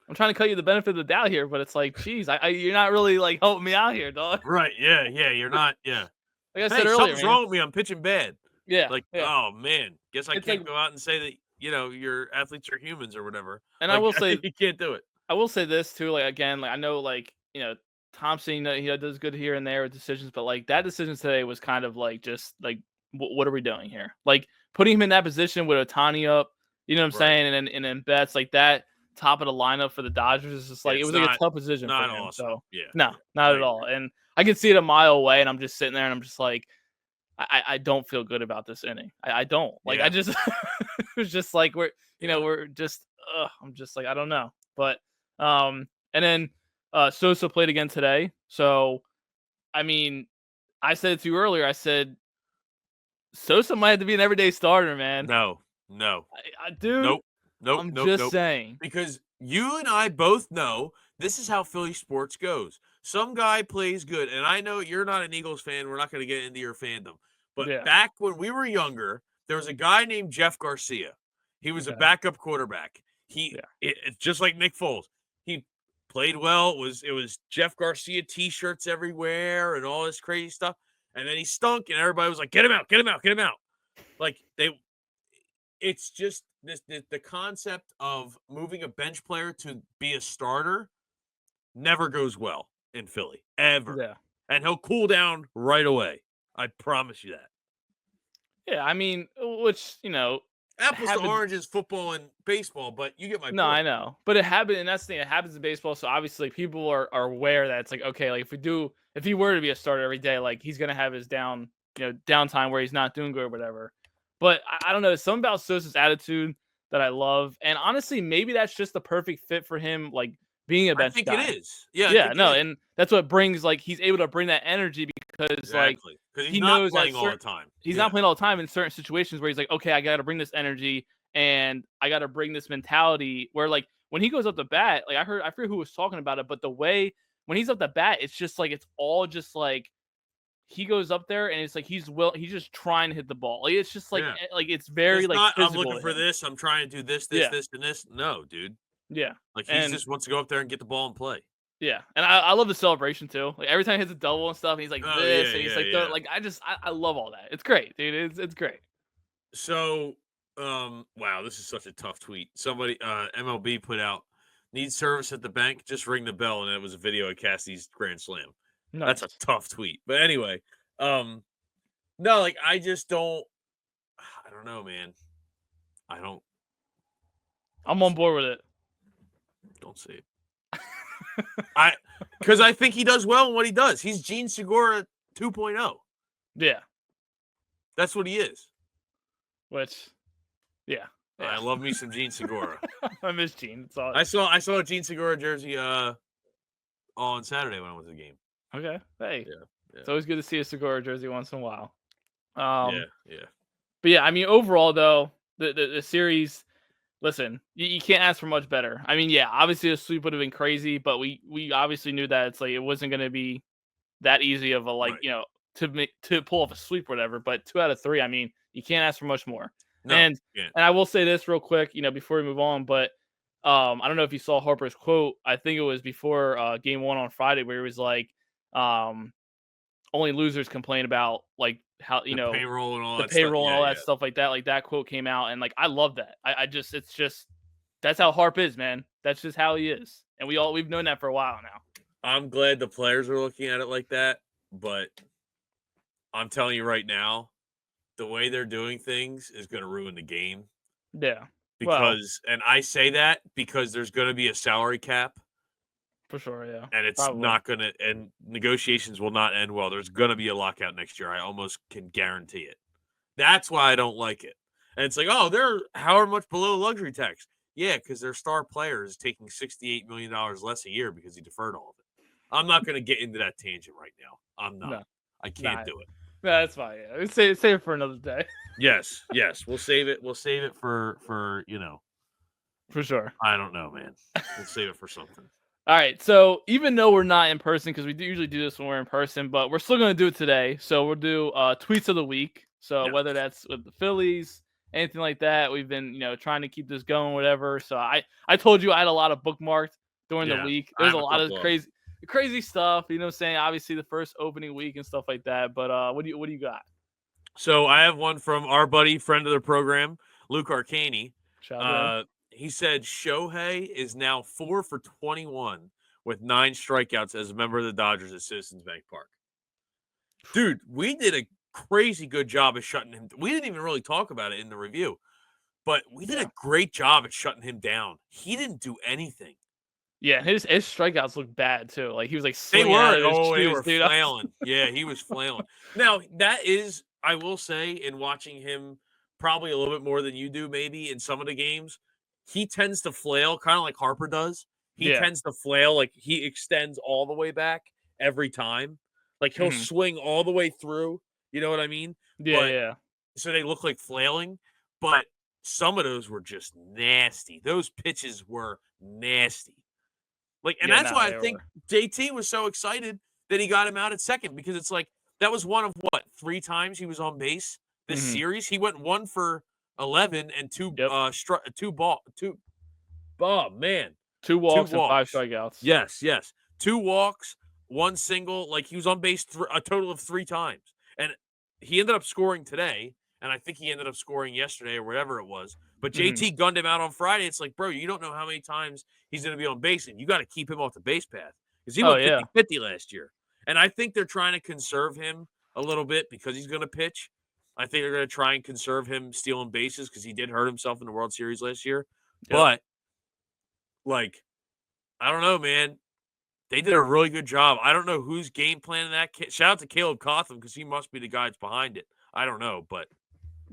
I'm trying to cut you the benefit of the doubt here, but it's like, geez, you're not really like helping me out here, dog. Right. Yeah. You're not. Yeah. Like I Hey, said earlier, something's man. wrong with me. I'm pitching bad. Yeah, Like, yeah. oh man, guess I It's can't like, go out and say that your athletes are humans or whatever. and I Like, will say, you can't do it. this too. Like again, like I know, like Thompson, he does good here and there with decisions, but like that decision today was kind of like just like, what are we doing here? Like putting him in that position with Otani up, you know what I'm Right. saying, and then Betts like that top of the lineup for the Dodgers is just like it It's was like a not tough position for not him. awesome. So Yeah. no, Yeah. not I at all. agree. And I can see it a mile away, and I'm just sitting there, and I'm just like, I don't feel good about this inning. I don't like. I Yeah. just it was just like Yeah. we're just I'm just like I don't know. But and then Sosa played again today. So I mean, I said it to you earlier. I said Sosa might have to be an everyday starter, man. No. No. Dude, Nope. Nope. I'm Nope. just Nope. saying. Because you and I both know this is how Philly sports goes. Some guy plays good, and I know you're not an Eagles fan. We're not going to get into your fandom. But Yeah. back when we were younger, there was a guy named Jeff Garcia. He was a Okay. backup quarterback. Yeah. It's just like Nick Foles. He played well. It was Jeff Garcia T-shirts everywhere and all this crazy stuff. And then he stunk, and everybody was like, "Get him out! Get him out! Get him out!" Like it's just the concept of moving a bench player to be a starter never goes well in Philly ever, Yeah. and he'll cool down right away. I promise you that. Yeah. I mean, which Apples to happens. oranges, football and baseball, but you get my No, I point. know, but it happened, and that's the thing. It happens in baseball, so obviously people are aware that it's like, okay, like if he were to be a starter every day, like he's gonna have his downtime where he's not doing good or whatever. But I don't know, something about Sosa's attitude that I love, and honestly, maybe that's just the perfect fit for him, like being a I bench think it guy. is. Yeah, I Yeah, think it no, is. and that's what brings like he's able to bring that energy because like Exactly, because he's he not knows that playing all the certain time. he's not Yeah, playing all the time in certain situations where he's like, okay, I got to bring this energy and I got to bring this mentality where like when he goes up the bat, like I forget who was talking about it, but the way when he's up the bat, it's just like it's all just like he goes up there and it's like he's just trying to hit the ball. Like it's just yeah. like it's very It's like not, "I'm physical looking to for him. this. I'm trying to do this, this, Yeah, this, and this." No, dude. yeah, Like, he and just wants to go up there and get the ball and play. yeah, and I love the celebration too. Like every time he hits a double and stuff, and he's like Oh, this, yeah, and he's yeah, like yeah. like I love all that. It's great, dude. It's great. So, wow, this is such a tough tweet. Somebody, MLB put out, "Need service at the bank? Just ring the bell," and it was a video of Cassie's grand slam. That's a Nice. tough tweet. But anyway, um, no, like, I just I don't know, man. I I'm don't on see board with it. don't see it. I because I think he does well in what he does. He's Gene Segura 2.0. Yeah, That's what he is. which yeah, I yeah. love me some Gene Segura. I miss Gene. It's all I saw a Gene Segura jersey on Saturday when I went to the game. okay. Hey, Yeah, yeah, it's always good to see a Segura jersey once in a while. yeah, Um, yeah. but yeah, I mean, overall though, the series. Listen, you can't ask for much better. I mean, yeah, obviously a sweep would have been crazy, but we obviously knew that it's like it wasn't going to be that easy of a like Right. to pull off a sweep or whatever. But 2 out of 3, I mean, you can't ask for much more. No, And yeah. and I will say this real quick, before we move on, but I don't know if you saw Harper's quote. I think it was before game one on Friday where he was like, um, only losers complain about like how The payroll and all the that stuff. payroll and Yeah, all that yeah. stuff like that. Like that quote came out, and like I love that. I just it's just that's how Harp is, man. That's just how he is, and we've known that for a while now. I'm glad the players are looking at it like that, but I'm telling you right now, the way they're doing things is going to ruin the game Yeah. Well, because, and I say that because there's going to be a salary cap for sure. Yeah. and it's Probably. not going to, and negotiations will not end well. There's going to be a lockout next year. I almost can guarantee it. That's why I don't like it. And it's like, oh, they're however much below luxury tax. Yeah, because their star player is taking $68 million less a year because he deferred all of it. I'm not going to get into that tangent right now. I'm not. No. I can't Nah. do it. No, that's fine. Yeah. Save it for another day. Yes, yes. We'll save it. We'll save it for For sure. I don't know, man. We'll save it for something. All right. So even though we're not in person, because we do usually do this when we're in person, but we're still going to do it today. So we'll do tweets of the week. So Yeah. whether that's with the Phillies, anything like that, we've been trying to keep this going, whatever. So I told you I had a lot of bookmarked during the Yeah. week. I There's have a a lot of couple of them. crazy stuff. You know what I'm saying? Obviously the first opening week and stuff like that. But what do you got? So I have one from our buddy, friend of the program, Luke Arcani. Shout out to him. He said Shohei is now 4 for 21 with 9 strikeouts as a member of the Dodgers at Citizens Bank Park. Dude, we did a crazy good job of shutting him. We didn't even really talk about it in the review, but we did Yeah. a great job at shutting him down. He didn't do anything. Yeah, his strikeouts look bad too. Like he was like They slinging out of his they shoes, were dude. flailing. Yeah, he was flailing. Now, that is, I will say, in watching him probably a little bit more than you do, maybe in some of the games, he tends to flail kind of like Harper does. He Yeah. tends to flail, like he extends all the way back every time. Like he'll Mhm. swing all the way through. You know what I mean? Yeah, But yeah. so they look like flailing. But some of those were just nasty. Those pitches were nasty. Like, and Yeah, that's no, why I they think were. JT was so excited that he got him out at second, because it's like that was one of what, 3 times he was on base this Mhm. series. He went 1 for 11 and Yep. oh man, 2 2 walks and 5 walks. strikeouts. Yes, yes. 2 walks, 1 single. Like, he was on base a total of 3 times. And he ended up scoring today, and I think he ended up scoring yesterday or whatever it was. But Mhm. JT gunned him out on Friday. It's like, bro, you don't know how many times he's going to be on base, and you got to keep him off the base path, because he Oh, went yeah. 50-50 last year. And I think they're trying to conserve him a little bit because he's going to pitch. I think they're going to try and conserve him stealing bases, because he did hurt himself in the World Series last year. Yep. But, like, I don't know, man. They did a really good job. I don't know who's game planning that. Shout out to Caleb Cotham, because he must be the guy that's behind it. I don't know, but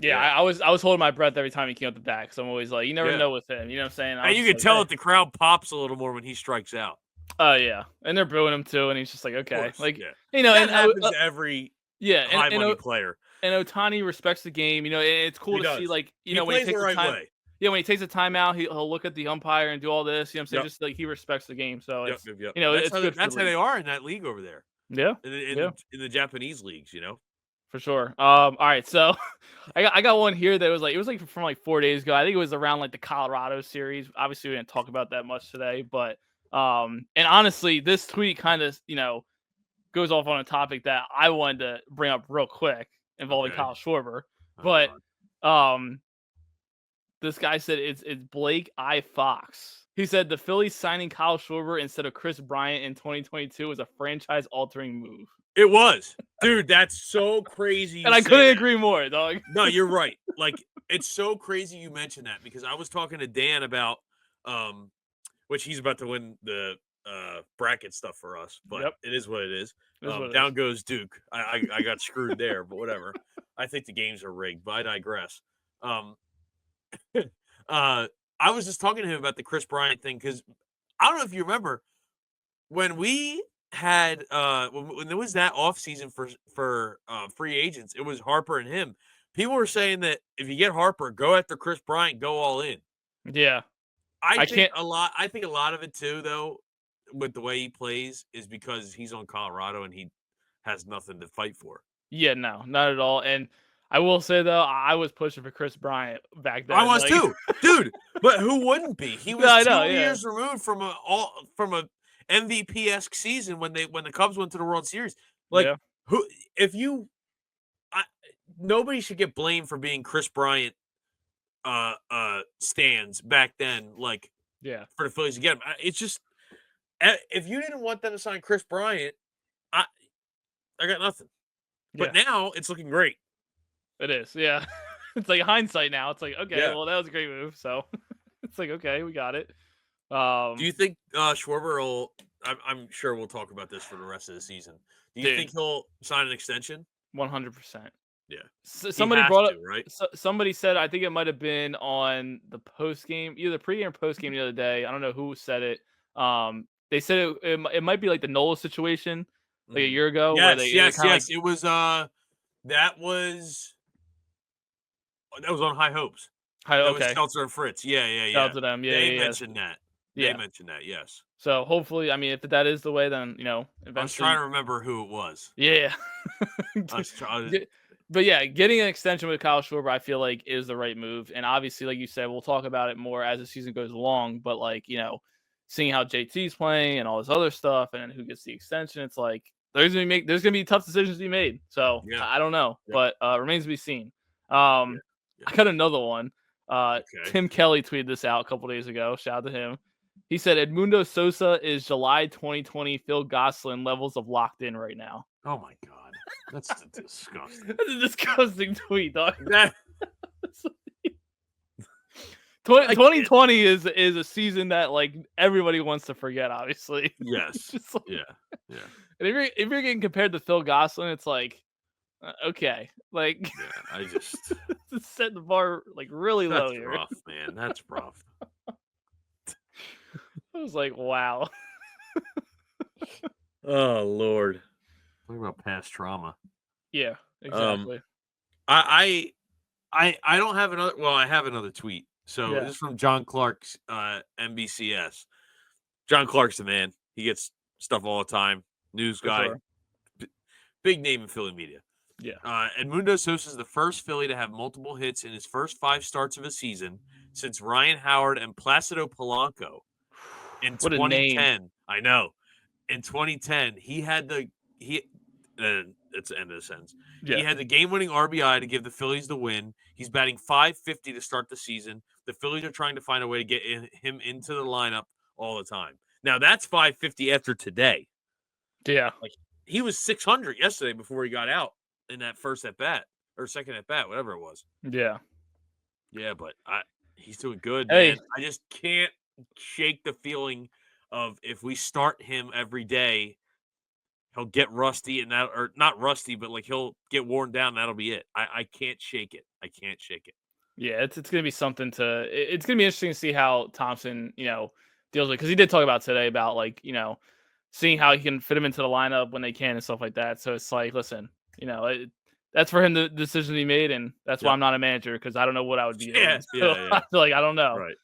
Yeah, yeah, I was holding my breath every time he came up the bat, because I'm always like, you never yeah. know with him, you know what I'm saying? I And was you just can like, tell "Hey." that the crowd pops a little more when he strikes out. Oh, yeah, and they're booing him too, and he's just like, Of "Okay." course, Like, yeah. you know, That happens to every yeah, high money player. and Ohtani respects the game, you know, and it's cool He to see, does. like, you He know, when he plays the takes the right time. way. Yeah, when he takes a timeout, he'll look at the umpire and do all this, you know what I'm saying? Yep. Just like he respects the game, so Yep. it's, Yep. Yep. you know, That's it's how they, good for that's the how league. they are in that league over there. Yeah, In the, in yeah. the, in the Japanese leagues, you know. For sure. All right, so I got one here that was like, it was like from like 4 days ago. I think it was around like the Colorado series. Obviously, we didn't talk about that much today, but and honestly, this tweet kind of, you know, goes off on a topic that I wanted to bring up real quick involving Okay. Kyle Schwarber. Oh But God. um this guy said it's Blake I. Fox. He said the Phillies signing Kyle Schwarber instead of Chris Bryant in 2022 was a franchise altering move. It was, dude. That's so crazy. And You I say couldn't that. agree more, dog. No, you're right. Like, it's so crazy you mentioned that, because I was talking to Dan about um which he's about to win the bracket stuff for us, but Yep. it is what it is. This is what it is. Down goes Duke. I got screwed there, but whatever. I think the games are rigged, but I digress. Um I was just talking to him about the Chris Bryant thing, because I don't know if you remember when we had when there was that off season for free agents. It was Harper and him. People were saying that if you get Harper, go after Chris Bryant, go all in. Yeah. I I think can't. a lot. I think a lot of it too, though, with the way he plays, is because he's on Colorado and he has nothing to fight for. Yeah, no, not at all. And I will say though, I was pushing for Chris Bryant back I then. was Like, too, dude. But who wouldn't be? He no, was I know. 2 Yeah, years removed from a MVP-esque season when the Cubs went to the World Series. Like, yeah, who? If you, I, nobody should get blamed for being Chris Bryant stands back then. Like, yeah, for the Phillies to get him, it's just, if you didn't want them to sign Chris Bryant, I I got nothing. But yeah. now it's looking great. It is. Yeah, it's like hindsight now. It's like, okay, Yeah. well, that was a great move. So it's like, okay, we got it. Do you think Schwarber will? I'm sure we'll talk about this for the rest of the season. Do you Dude, think he'll sign an extension? 100%. Yeah, he Somebody has brought up. to, right? Somebody said, I think it might have been on the post game, either pre or post game the other day. I don't know who said it. They said it might be like the Nola situation, like a Mhm. year ago, where Yes, they yes, kind of like, yes. It was that was on High Hopes. hi, That was okay, Seltzer and Fritz. Yeah, yeah, shout out yeah. to them. Yeah, They yeah, yeah. mentioned that. They Yeah. mentioned that. Yes. So hopefully, I mean, if that is the way, then you know, I was trying eventually, to remember who it was. yeah. I was trying. Get- but yeah, getting an extension with Kyle Schwarber, I feel like is the right move. And obviously, like you said, we'll talk about it more as the season goes along. But like, you know, seeing how JT's playing and all this other stuff, and who gets the extension, it's like there's gonna be tough decisions to be made. So Yeah. I don't know, Yeah. but remains to be seen. Yeah. Yeah. I got another one. Okay. Tim Kelly tweeted this out a couple days ago. Shout out to him. He said Edmundo Sosa is July 2020 Phil Gosselin levels of locked in right now. Oh my God, that's disgusting. That's a disgusting tweet, dog. That 2020 is a season that like everybody wants to forget, obviously. Yes. Just like, Yeah. Yeah. and if you're getting compared to Phil Gosselin, it's like okay, like Yeah. I just it's setting the bar like really low that's here. rough, man. That's rough. I was like, wow. Oh Lord. Talk about past trauma. Yeah, exactly. I I don't have another. Well, I have another tweet. So Yeah, this is from John Clark's NBCS. John Clark's the man. He gets stuff all the time. News for guy, sure. big name in Philly media. Yeah. Edmundo Sosa is the first Philly to have multiple hits in his first 5 starts of a season since Ryan Howard and Placido Polanco in What a name. 2010. I know. In 2010, he had the he. It's the end of the sentence. He Yeah. had the game-winning RBI to give the Phillies the win. He's batting .550 to start the season. The Phillies are trying to find a way to get him into the lineup all the time. Now that's .550 after today. Yeah. Like he was 600 yesterday before he got out in that first at bat or second at bat, whatever it was. Yeah. Yeah, but he's doing good, man. Hey, I just can't shake the feeling of if we start him every day, he'll get rusty and that, or not rusty, but like he'll get worn down. And that'll be it. I can't shake it. I can't shake it. yeah, it's gonna be something to. It's gonna be interesting to see how Thompson, deals with because he did talk about today about like seeing how he can fit him into the lineup when they can and stuff like that. So it's like, listen, that's for him the decision he made, and that's why Yep. I'm not a manager because I don't know what I would be Yeah, doing. So yeah, I yeah. feel like I don't know. Right.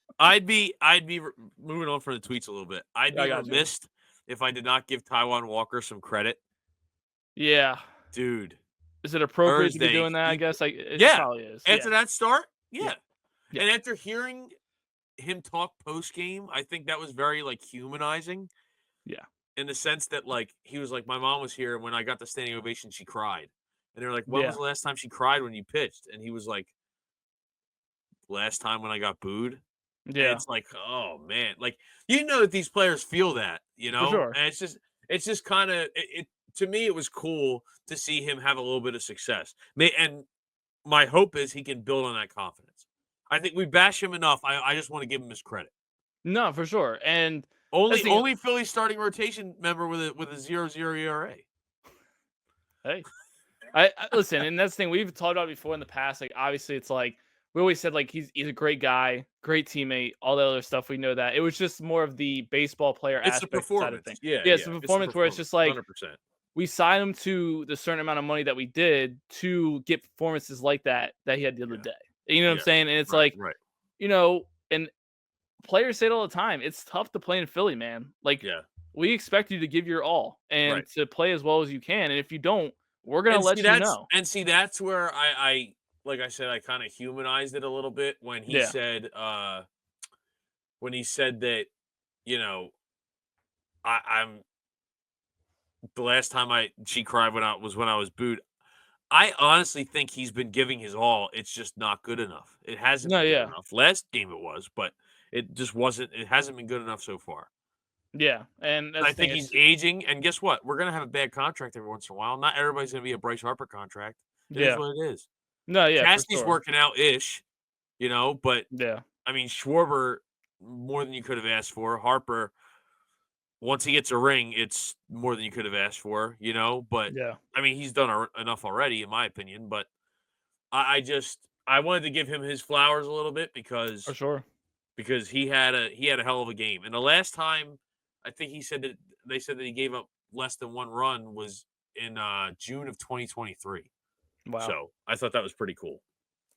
Moving on from the tweets a little bit. I'd I be got you. remiss if I did not give Taiwan Walker some credit, Yeah, dude. is it appropriate to be Thursday, doing that? I guess like it yeah. probably is. After Yeah, that start, yeah, yeah. yeah, And after hearing him talk post game, I think that was very like humanizing yeah, in the sense that like he was like, my mom was here and when I got the standing ovation, she cried. And they were like, when was yeah, the last time she cried when you pitched? And he was like, last time when I got booed. And yeah, it's like, oh man, like that these players feel that, for sure. and it's just kind of it. To me, it was cool to see him have a little bit of success. And my hope is he can build on that confidence. I think we bash him enough. I just want to give him his credit. No, for sure. And that's Only the only Philly starting rotation member with a 0.0 ERA. hey, I listen, and that's the thing we've talked about before in the past. Like, obviously, it's like we always said, like he's a great guy, great teammate, all the other stuff. We know that it was just more of the baseball player It's the aspect side of performance. thing. Yeah, Yeah, it's yeah. the It's the performance where it's performance. just like 100%. we signed him to the certain amount of money that we did to get performances like that he had the other Yeah. day. You know what I'm Yeah. saying? And it's Right. like, Right. and players say it all the time. It's tough to play in Philly, man. Like Yeah. we expect you to give your all and Right. to play as well as you can. And if you don't, we're gonna And see let you that's know. and see that's where I like I said, I kind of humanized it a little bit Yeah. when he said that, you know, I'm the last time she cried when I was booed. I honestly think he's been giving his all. It's just not good enough. It hasn't No, been good yeah. enough. Last game it was, but it just wasn't. It hasn't been good enough so far. Yeah. And And that's I the thing. think he's aging. And guess what? We're gonna have a bad contract every once in a while. Not everybody's gonna be a Bryce Harper contract. It is Yeah. what it is. No, yeah, for Cassidy's sure. working out ish, but Yeah. I mean Schwarber more than you could have asked for. Harper, once he gets a ring, it's more than you could have asked for, But Yeah. I mean, he's done enough already, in my opinion. But I wanted to give him his flowers a little bit For because sure. he had a hell of a game. And the last time I think they said that he gave up less than one run was in June of 2023. Wow. So I thought that was pretty cool.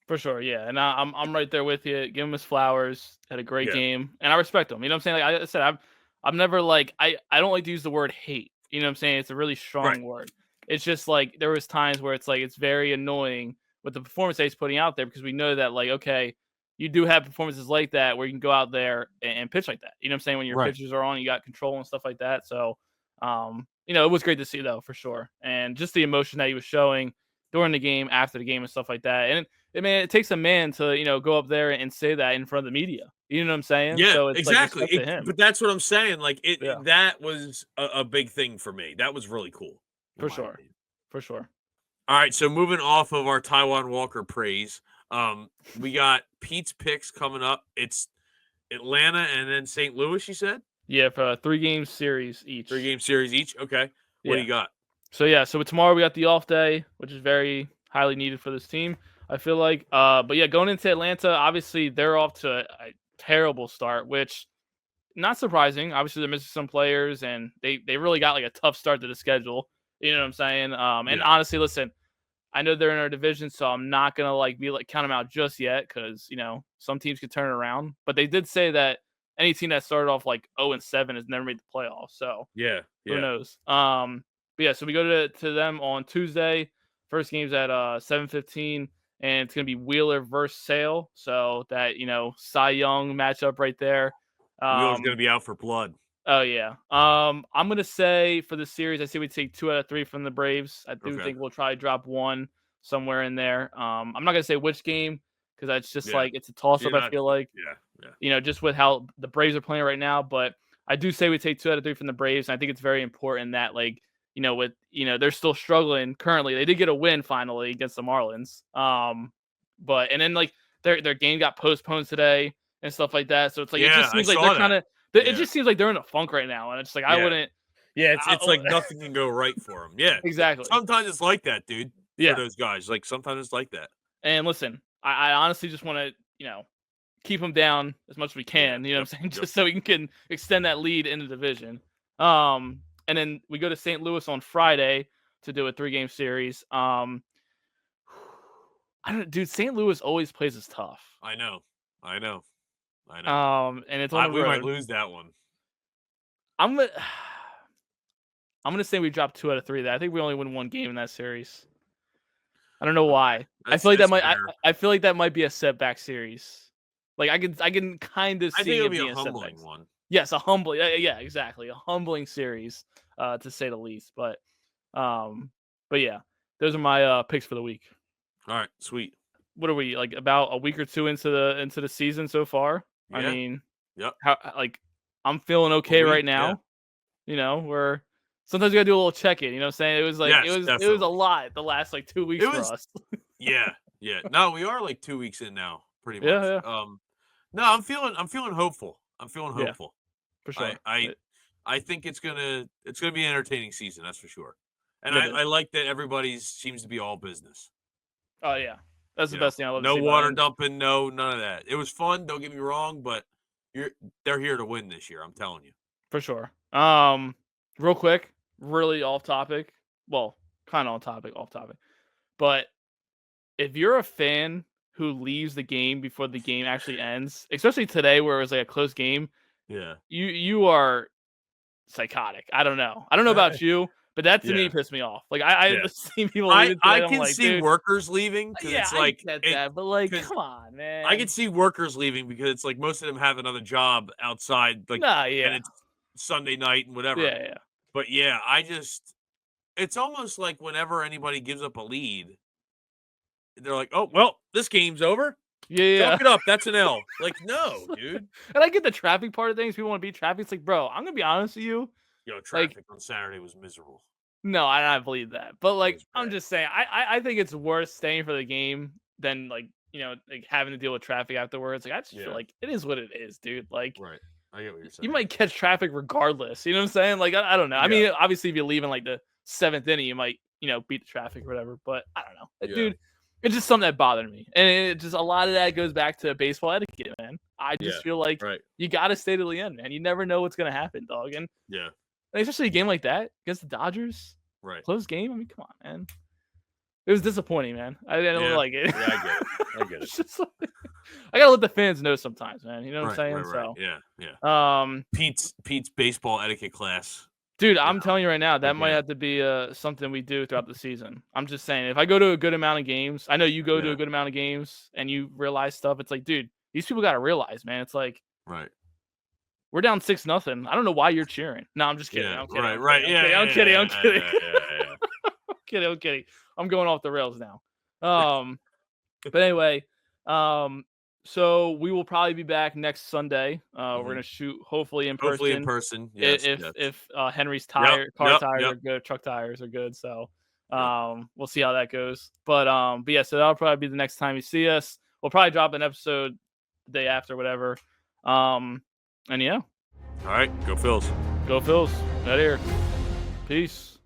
For sure. Yeah. And I'm right there with you. Give him his flowers. Had a great Yeah. game. And I respect him. You know what I'm saying? Like I said, I'm never like I don't like to use the word hate. You know what I'm saying? It's a really Right. strong word. It's just like there was times where it's like it's very annoying with the performance that he's putting out there because we know that like, okay, you do have performances like that where you can go out there and pitch like that. You know what I'm saying? When your Right. pitchers are on, you got control and stuff like that. So it was great to see though, for sure. And just the emotion that he was showing during the game, after the game and stuff like that. And it takes a man to, go up there and say that in front of the media. You know what I'm saying? Yeah, So it's like exactly. respect to him. But that's what I'm saying. Like Yeah, that was a big thing for me. That was really cool, in for my sure. opinion. For sure. All right, so moving off of our Taiwan Walker praise, we got Pete's picks coming up. It's Atlanta and then St. Louis. You said Yeah, for a 3-game series each. 3-game series each. Okay, what do Yeah. you got? So tomorrow we got the off day, which is very highly needed for this team. I feel like. But yeah, going into Atlanta, obviously they're off to a terrible start, which not surprising. Obviously they're missing some players, and they really got like a tough start to the schedule. You know what I'm saying? And Yeah, honestly, listen, I know they're in our division, so I'm not gonna count them out just yet because some teams can turn it around. But they did say that any team that started off like 0-7 has never made the playoffs. So Yeah, who yeah. knows? But yeah, so we go to them on Tuesday. First game's at 7:15, and it's gonna be Wheeler versus Sale. So that Cy Young matchup right there. Wheeler's gonna Um, be out for blood. oh yeah. I'm gonna say for the series, I say we take 2 out of 3 from the Braves. I do Okay. think we'll try to drop one somewhere in there. I'm not gonna say which game because that's just Yeah. like it's a toss up. You're I not. feel like Yeah, yeah. just with how the Braves are playing right now. But I do say we take 2 out of 3 from the Braves. And I think it's very important that with they're still struggling currently. They did get a win finally against the Marlins. But and then their game got postponed today and stuff like that. So it's like it Yeah, just I seems like they're saw kind that. of it Yeah, just seems like they're in a funk right now. And it's like I yeah. wouldn't. Yeah, I, it's like nothing can go right for him. Yeah, exactly. sometimes it's like that, dude. For Yeah. those guys, like sometimes it's like that. And listen, I honestly just want to keep them down as much as we Yeah. can. You know what I'm saying? Yep. Just so we can extend that lead in the division. And then we go to St. Louis on Friday to do a 3-game series. I don't, dude. St. Louis always plays us tough. I know. I know. I know. And it's on the We might road. lose that one. I'm gonna, I'm gonna say we drop 2 out of 3. There, I think we only win 1 game in that series. I don't know why. I feel like that might. I feel like that might be a setback series. Like I can kind of I see think it'll it be being a a humbling setback. one. Yes, a humbling. Yeah, exactly. A humbling series, to say the least. But yeah, those are my picks for the week. All right, sweet. What are we like about a week or two into the season so far? I Yeah. mean, Yep. I'm feeling A okay week, right now. We're sometimes we gotta do a little check in. You know what I'm saying? It was like Yes, it was definitely. a lot the last 2 weeks It for was. us. Yeah, yeah. No, we are like 2 weeks in now, pretty much. Yeah, No, I'm feeling hopeful. I'm feeling yeah, hopeful. for I sure. I I think it's gonna be an entertaining season, that's for sure. And It is. I like that everybody seems to be all business. Oh yeah, that's the You know, best thing I love to no see about water it. dumping, no none of that. It was fun. Don't get me wrong, but they're here to win this year. I'm telling you. For sure. Real quick, really off topic. Well, kind of off topic. But if you're a fan who leaves the game before the game actually ends, especially today where it was like a close game, Yeah. you are psychotic. I don't know. I don't know about you, but that to me Yeah. pissed me off. Like I've Yeah. seen people leaving today. I I'm can like, see dude, workers leaving because yeah, it's I like get it that, but like, because come on, man. I can see workers leaving because it's like most of them have another job outside, like, Nah, and yeah, it's Sunday night and whatever. yeah. But yeah, it's almost like whenever anybody gives up a lead, they're like, "Oh, well, this game's over. Yeah. Chalk it up. That's an L." Like, no, dude. And I get the traffic part of things. People want to beat traffic. It's like, bro, I'm gonna be honest with you. Yo, Like, traffic on Saturday was miserable. no, I believe that. But It like, was I'm bad. just saying, I think it's worth staying for the game than having to deal with traffic afterwards. Like, I just feel Yeah. like it is what it is, dude. Like, Right. I get what you're you saying. might catch traffic regardless. You know what I'm saying? Like, I don't know. I Yeah. mean, obviously, if you leave in like the 7th inning, you might beat the traffic or whatever. But I don't know, Yeah. dude. It's just something that bothered me, and it just a lot of that goes back to baseball etiquette, man. I just Yeah. feel like Right. you got to stay to the end, man. You never know what's gonna happen, dog. And Yeah. especially a game like that against the Dodgers, Right. close game. I mean, come on, man. It was disappointing, man. I didn't Yeah. like it. Yeah, I get it. I get it. It's just like, I gotta let the fans know sometimes, man. You know what I'm saying? Right. So, Yeah. Pete's baseball etiquette class. dude, you I'm know, telling you right now, that like, might yeah. have to be something we do throughout the season. I'm just saying, if I go to a good amount of games, I know you go to Yeah. a good amount of games, and you realize stuff. It's like, dude, these people gotta realize, man. It's like Right. we're down 6-0. I don't know why you're cheering. No, I'm just kidding. Yeah. I'm kidding. Right. I'm kidding. I'm kidding. Yeah. I'm kidding. I'm going off the rails now. But anyway, so we will probably be back next Sunday. We're gonna shoot hopefully in person. Hopefully in person. Yes. If Henry's Yep, car tires yep. are good, truck tires are good. So Yep. we'll see how that goes. But yeah, so that'll probably be the next time you see us. We'll probably drop an episode the day after, whatever. And yeah. All right. Go Phils. Go Phils. Right here. Peace.